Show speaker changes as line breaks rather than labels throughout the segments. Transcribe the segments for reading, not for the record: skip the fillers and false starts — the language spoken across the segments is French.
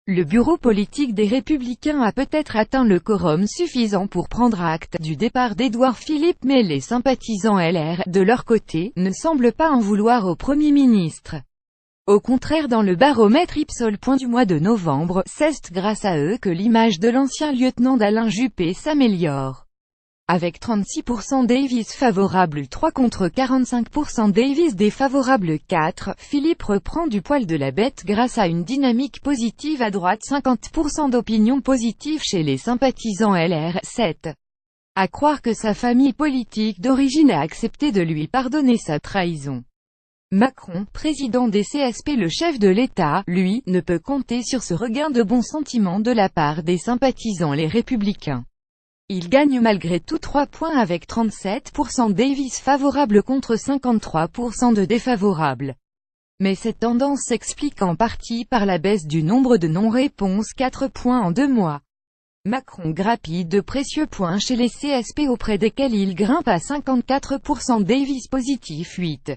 Le bureau politique des Républicains a peut-être atteint le quorum suffisant pour prendre acte du départ d'Édouard Philippe, mais les sympathisants LR, de leur côté, ne semblent pas en vouloir au Premier ministre. Au contraire, dans le baromètre Ipsos du mois de novembre, c'est grâce à eux que l'image de l'ancien lieutenant d'Alain Juppé s'améliore. Avec 36% Davis favorable 3 contre 45% Davis défavorable 4, Philippe reprend du poil de la bête grâce à une dynamique positive à droite, 50% d'opinion positive chez les sympathisants LR, 7. À croire que sa famille politique d'origine a accepté de lui pardonner sa trahison. Macron, président des CSP, le chef de l'État, lui, ne peut compter sur ce regain de bons sentiments de la part des sympathisants les Républicains. Il gagne malgré tout 3 points avec 37% Davis favorable contre 53% de défavorables. Mais cette tendance s'explique en partie par la baisse du nombre de non-réponses, 4 points en 2 mois. Macron grappille de précieux points chez les CSP auprès desquels il grimpe à 54%, Davis positif 8.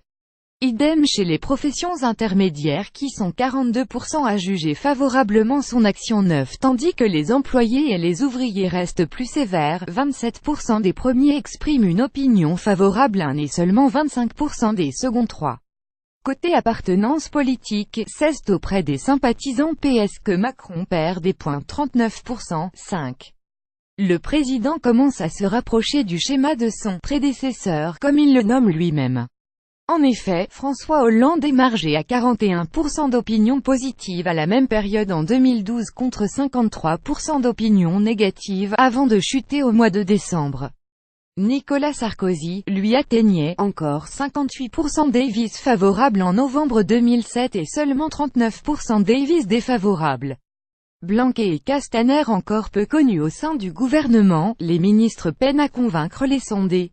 Idem chez les professions intermédiaires qui sont 42% à juger favorablement son action 9, tandis que les employés et les ouvriers restent plus sévères, 27% des premiers expriment une opinion favorable 1 et seulement 25% des seconds 3. Côté appartenance politique, c'est auprès des sympathisants PS que Macron perd des points, 39%, 5. Le président commence à se rapprocher du schéma de son prédécesseur, comme il le nomme lui-même. En effet, François Hollande émargeait à 41% d'opinion positive à la même période en 2012 contre 53% d'opinion négative, avant de chuter au mois de décembre. Nicolas Sarkozy, lui, atteignait encore 58% Davis favorable en novembre 2007 et seulement 39% Davis défavorable. Blanquer et Castaner, encore peu connus au sein du gouvernement, les ministres peinent à convaincre les sondés.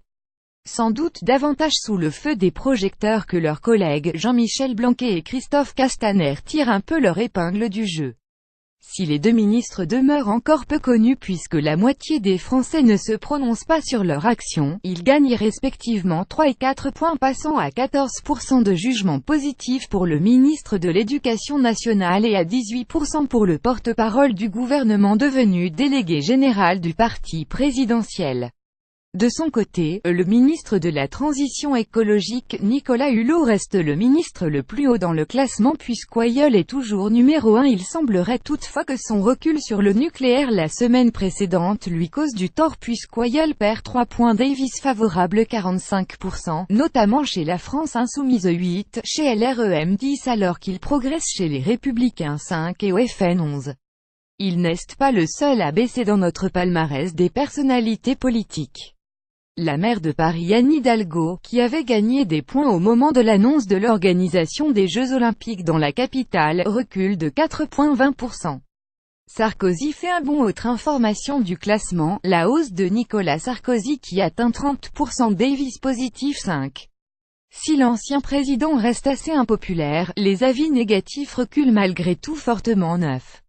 Sans doute davantage sous le feu des projecteurs que leurs collègues Jean-Michel Blanquer et Christophe Castaner tirent un peu leur épingle du jeu. Si les deux ministres demeurent encore peu connus puisque la moitié des Français ne se prononcent pas sur leur action, ils gagnent respectivement 3 et 4 points, passant à 14% de jugement positif pour le ministre de l'Éducation nationale et à 18% pour le porte-parole du gouvernement devenu délégué général du parti présidentiel. De son côté, le ministre de la Transition écologique, Nicolas Hulot, reste le ministre le plus haut dans le classement puisqu'Ayeul est toujours numéro 1. Il semblerait toutefois que son recul sur le nucléaire la semaine précédente lui cause du tort puisqu'Ayeul perd 3 points, Davis favorable 45%, notamment chez la France Insoumise 8, chez LREM 10 alors qu'il progresse chez les Républicains 5 et au FN 11. Il n'est pas le seul à baisser dans notre palmarès des personnalités politiques. La maire de Paris Anne Hidalgo, qui avait gagné des points au moment de l'annonce de l'organisation des Jeux Olympiques dans la capitale, recule de 4 points, 20%. Sarkozy fait un bond. Autre information du classement, la hausse de Nicolas Sarkozy qui atteint 30%, Davis positif 5. Si l'ancien président reste assez impopulaire, les avis négatifs reculent malgré tout fortement 9.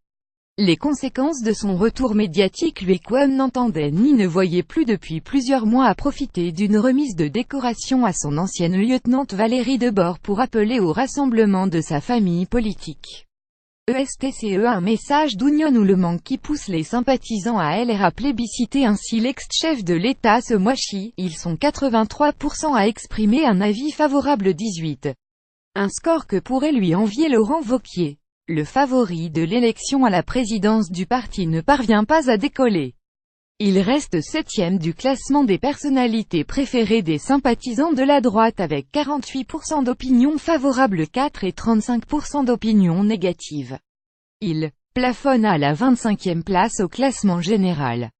Les conséquences de son retour médiatique, lui qu'homme n'entendait ni ne voyait plus depuis plusieurs mois, a profité d'une remise de décoration à son ancienne lieutenante Valérie Debord pour appeler au rassemblement de sa famille politique. ESTCE, un message d'Union ou le manque qui pousse les sympathisants à LR à plébisciter ainsi l'ex-chef de l'État ce mois-ci. Ils sont 83% à exprimer un avis favorable, 18. Un score que pourrait lui envier Laurent Wauquiez. Le favori de l'élection à la présidence du parti ne parvient pas à décoller. Il reste 7e du classement des personnalités préférées des sympathisants de la droite avec 48% d'opinions favorables 4 et 35% d'opinions négatives. Il plafonne à la 25e place au classement général.